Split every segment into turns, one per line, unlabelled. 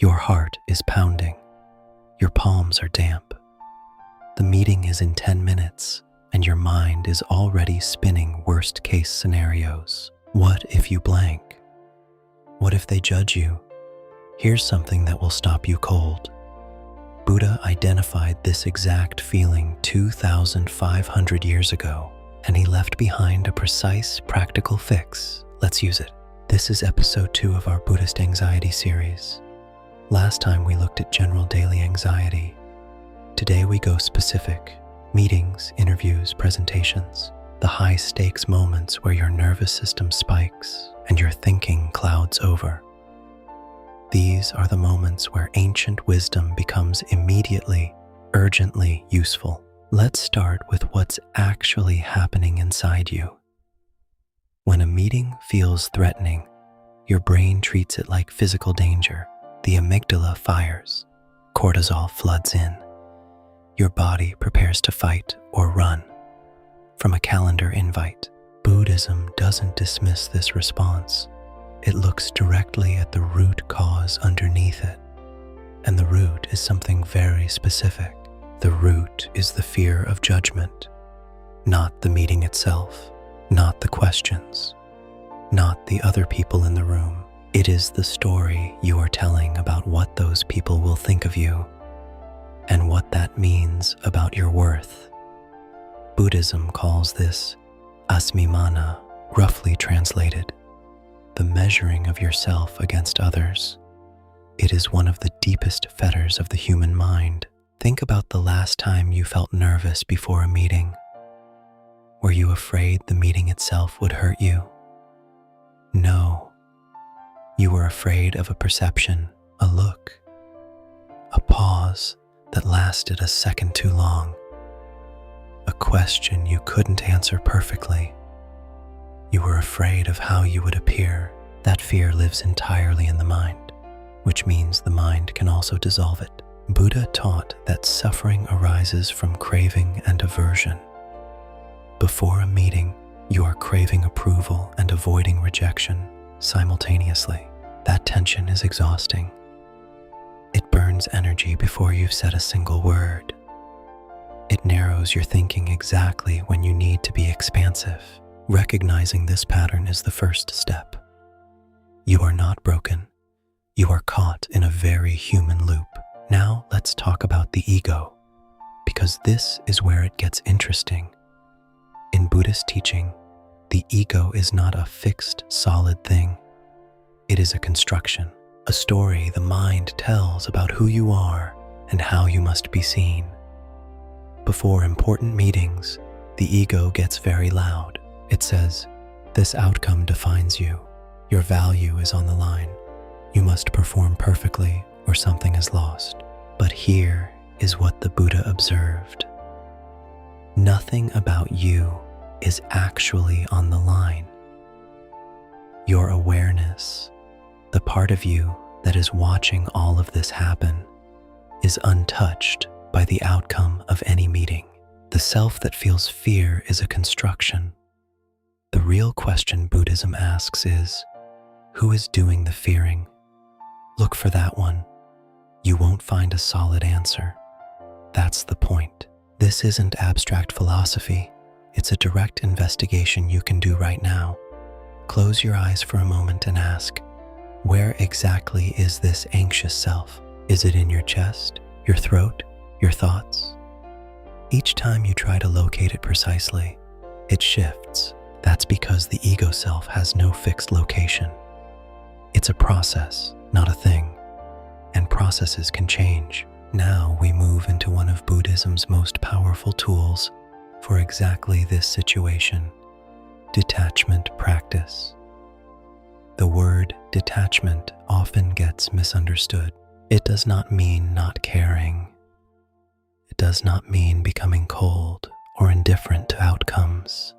Your heart is pounding. Your palms are damp. The meeting is in 10 minutes, and your mind is already spinning worst-case scenarios. What if you blank? What if they judge you? Here's something that will stop you cold. Buddha identified this exact feeling 2,500 years ago, and he left behind a precise, practical fix. Let's use it. This is episode 2 of our Buddhist anxiety series. Last time we looked at general daily anxiety. Today we go specific. Meetings, interviews, presentations. The high-stakes moments where your nervous system spikes and your thinking clouds over. These are the moments where ancient wisdom becomes immediately, urgently useful. Let's start with what's actually happening inside you. When a meeting feels threatening, your brain treats it like physical danger. The amygdala fires. Cortisol floods in. Your body prepares to fight or run. From a calendar invite, Buddhism doesn't dismiss this response. It looks directly at the root cause underneath it. And the root is something very specific. The root is the fear of judgment, not the meeting itself, not the questions, not the other people in the room. It is the story you are telling about what those people will think of you and what that means about your worth. Buddhism calls this asmimana, roughly translated, the measuring of yourself against others. It is one of the deepest fetters of the human mind. Think about the last time you felt nervous before a meeting. Were you afraid the meeting itself would hurt you? No. You were afraid of a perception, a look, a pause that lasted a second too long, a question you couldn't answer perfectly. You were afraid of how you would appear. That fear lives entirely in the mind, which means the mind can also dissolve it. Buddha taught that suffering arises from craving and aversion. Before a meeting, you are craving approval and avoiding rejection simultaneously. That tension is exhausting. It burns energy before you've said a single word. It narrows your thinking exactly when you need to be expansive. Recognizing this pattern is the first step. You are not broken. You are caught in a very human loop. Now let's talk about the ego, because this is where it gets interesting. In Buddhist teaching, the ego is not a fixed, solid thing. It is a construction, a story the mind tells about who you are and how you must be seen. Before important meetings, the ego gets very loud. It says, "This outcome defines you. Your value is on the line. You must perform perfectly or something is lost." But here is what the Buddha observed. Nothing about you is actually on the line. Your awareness, the part of you that is watching all of this happen, is untouched by the outcome of any meeting. The self that feels fear is a construction. The real question Buddhism asks is, who is doing the fearing? Look for that one. You won't find a solid answer. That's the point. This isn't abstract philosophy. It's a direct investigation you can do right now. Close your eyes for a moment and ask, where exactly is this anxious self? Is it in your chest, your throat, your thoughts? Each time you try to locate it precisely, it shifts. That's because the ego self has no fixed location. It's a process, not a thing, and processes can change. Now we move into one of Buddhism's most powerful tools for exactly this situation: detachment practice. The word detachment often gets misunderstood. It does not mean not caring. It does not mean becoming cold or indifferent to outcomes.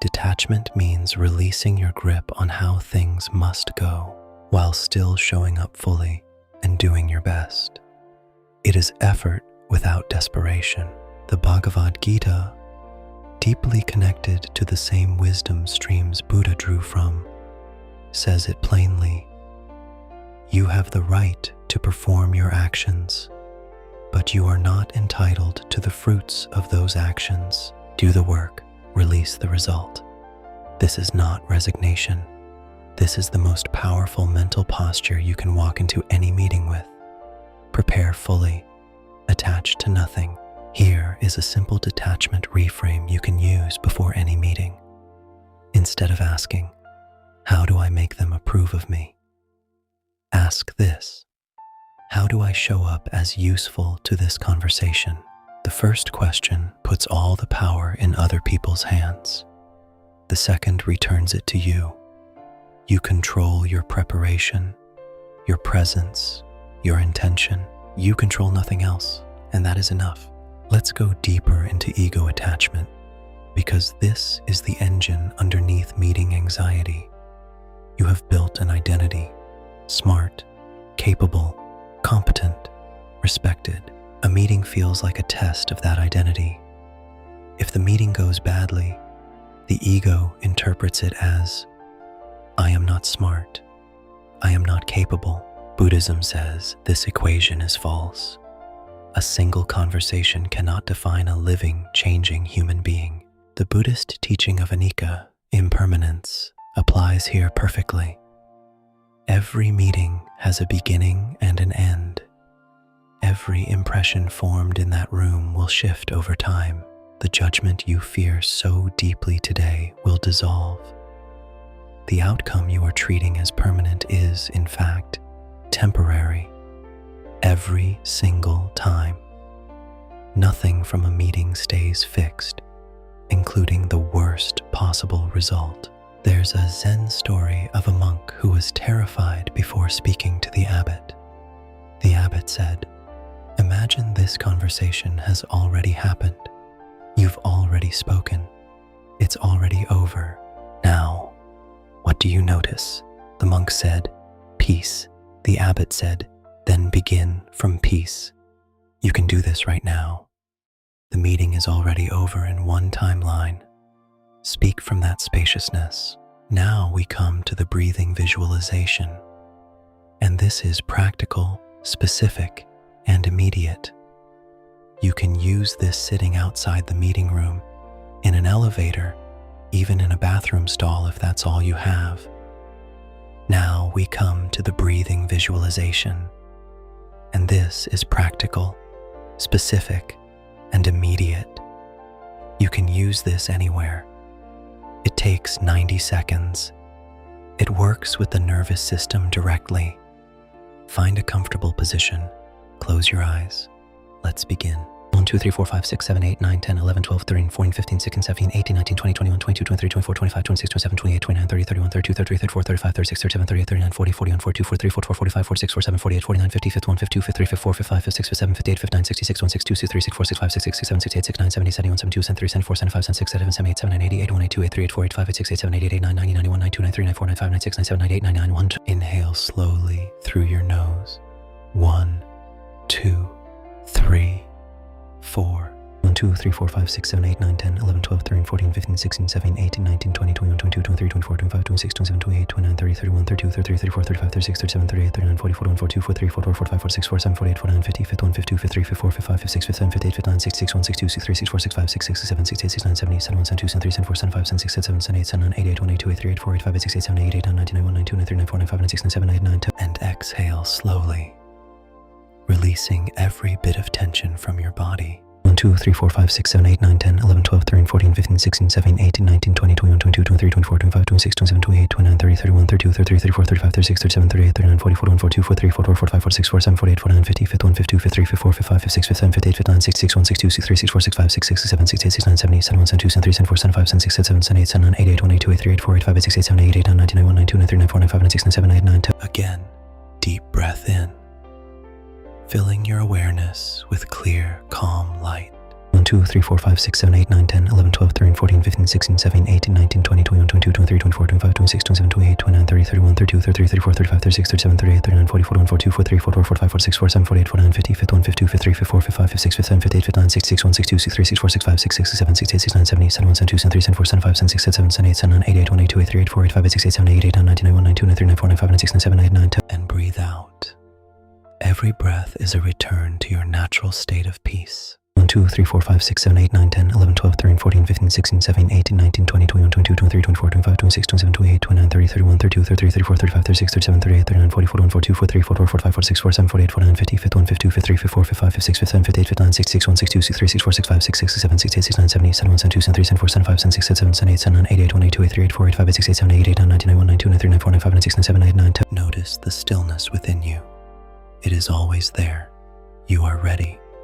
Detachment means releasing your grip on how things must go while still showing up fully and doing your best. It is effort without desperation. The Bhagavad Gita, deeply connected to the same wisdom streams Buddha drew from, says it plainly: You have the right to perform your actions, but you are not entitled to the fruits of those actions. Do the work, release the result. This is not resignation. This is the most powerful mental posture you can walk into any meeting with. Prepare fully, attached to nothing. Here is a simple detachment reframe you can use before any meeting. Instead of asking, "How do I make them approve of me?" ask this: "How do I show up as useful to this conversation?" The first question puts all the power in other people's hands. The second returns it to you. You control your preparation, your presence, your intention. You control nothing else, and that is enough. Let's go deeper into ego attachment, because this is the engine underneath meeting anxiety. You have built an identity: smart, capable, competent, respected. A meeting feels like a test of that identity. If the meeting goes badly, the ego interprets it as, "I am not smart. I am not capable." Buddhism says this equation is false. A single conversation cannot define a living, changing human being. The Buddhist teaching of anicca, impermanence, applies here perfectly. Every meeting has a beginning and an end. Every impression formed in that room will shift over time. The judgment you fear so deeply today will dissolve. The outcome you are treating as permanent is, in fact, temporary. Every single time. Nothing from a meeting stays fixed, including the worst possible result. There's a Zen story of a monk who was terrified before speaking to the abbot. The abbot said, "Imagine this conversation has already happened. You've already spoken. It's already over. Now, what do you notice?" The monk said, "Peace." The abbot said, "Then begin from peace. You can do this right now. The meeting is already over in one timeline. Speak from that spaciousness." Now we come to the breathing visualization. And this is practical, specific, and immediate. You can use this sitting outside the meeting room, in an elevator, even in a bathroom stall if that's all you have. Now we come to the breathing visualization. And this is practical, specific, and immediate. You can use this anywhere. It takes 90 seconds. It works with the nervous system directly. Find a comfortable position. Close your eyes. Let's begin. 1, 2, 3, 4, 5, 6, 7, 8, 9, 10, 11, 12, 13, 14, 15, 16, 17, 18, 19, 20, 21, 22, 23, 24, 25, 26, 27, 28, 29, 30, 31, 32, 33, 34, 35, 36, 37, 38, 39, 40, 41, 42, 43, 44, 45, 46, 47, 48, 49, 50, 51, 52, 53, 54, 55, 56, 57, 58, 59, 66, 162, 63, 64, 65, 66, 67, 68, 69, 70, 71, 72, 73, 74, 75, 76, 77, 78, 79, 80, 81, 82, 83, 84, 85, 86, 87, 88, 89, 90, 91, 92, 93, 94, 95, 96, 97, 98, 99, 1. Inhale slowly through your nose. 1, 2, 3, 4. 1, 2, 3, 4, 5, 6, 7, 8, 9, 10, 11, 12, 13, 14, 15, 16, 17, 18, 19, 20, 21, 22, 23, 24, 25, 26, 27, 28, 29, 30, 31, 32, 33, 34, 35, 36, 37, 38, 39, 40, 41, 42, 43, 44, 45, 46, 47, 48, 49, 50, 51, 52, 53, 54, 55, 56, 57, 58, 59, 66, 1, 62, 63, 64, 65, 66, 67, 68, 69, 70, 71, 72, 73, 74, 75, 76, 77, 78, 79, 88, 89, 88, 84, 85, 86, 87, 88, 89, 90, 91, 92, 93, 94, 95, 96, 97, 98, 99, 2. And exhale slowly, releasing every bit of tension from your body. 1, 2, 3, 4, 5, 6, 7, 8, 9, 10, 11, 12, 13, 14, 15, 16, 17, 18, 19, 20, 21, 22, 23, 24, 25, 26, 27, 28, 29, 30, 31, 32, 33, 34, 35, 36, 37, 38, 39, 40, 41, 42, 43, 44, 45, 46, 47, 48, 49, 50, 51, 52, 53, 54, 55, 56, 57, 58, 59, 66, 1, 62, 63, 64, 65, 66, 67, 68, 69, 70, 71, 72, 73, 74, 75, 76, 77, 78, 79, 88, 182, 83, 84, 85, 86, 87, 88, 89, 90, 91, 92, 93, 94, 95, 96, 97, 98, 99, 2. Again, deep breath in, filling your awareness with clear, calm light. 1, 2, 3, 4, 5, 6, 7, 8, 9, 10, 11, 12, 13, 14, 15, 16, 17, 18, 19, 20, 21, 22, 23, 24, 25, 26, 27, 28, 29, 30, 31, 32, 33, 34, 35, 36, 37, 38, 39, 40, 41, 42, 43, 44, 45, 46, 47, 48, 49, 50, 51, 52, 53, 54, 55, 56, 57, 58, 59, 66, 1, 62, 63, 64, 65, 66, 67, 68, 69, 70, 71, 72, 73, 74, 75, 76, 77, 78, 79, 88, 182, 83, 84, 85, 86, 87, 88, 89, 90, 91, 92, 93, 94, 95, 96, 97, 98, 99, 2. And breathe breathe out. Every breath is a return to your natural state of peace. 1, 2, 3, 4, 5, 6, 7, 8, 9, 10, 11, 12, 13, 14, 15, 16, 17, 18, 19, 20, 21, 22, 23, 24, 25, 26, 27, 28, 29, 30, 31, 32, 33, 34, 35, 36, 37, 38, 39, 40, 41, 42, 43, 44, 45, 46, 47, 48, 49, 50, 51, 52, 53, 54, 55, 56, 57, 58, 59, 60, 61, 62, 63, 64, 65, 66, 67, 68, 69, 70, 71, 72, 73, 74, 75, 76, 77, 78, 79, 88, 89, 88, 88, 88, 88, 89, 90, 91, 92, 93, 94, 95, 96, 97, 98, 99, 10. Notice the stillness within you. It is always there. You are ready.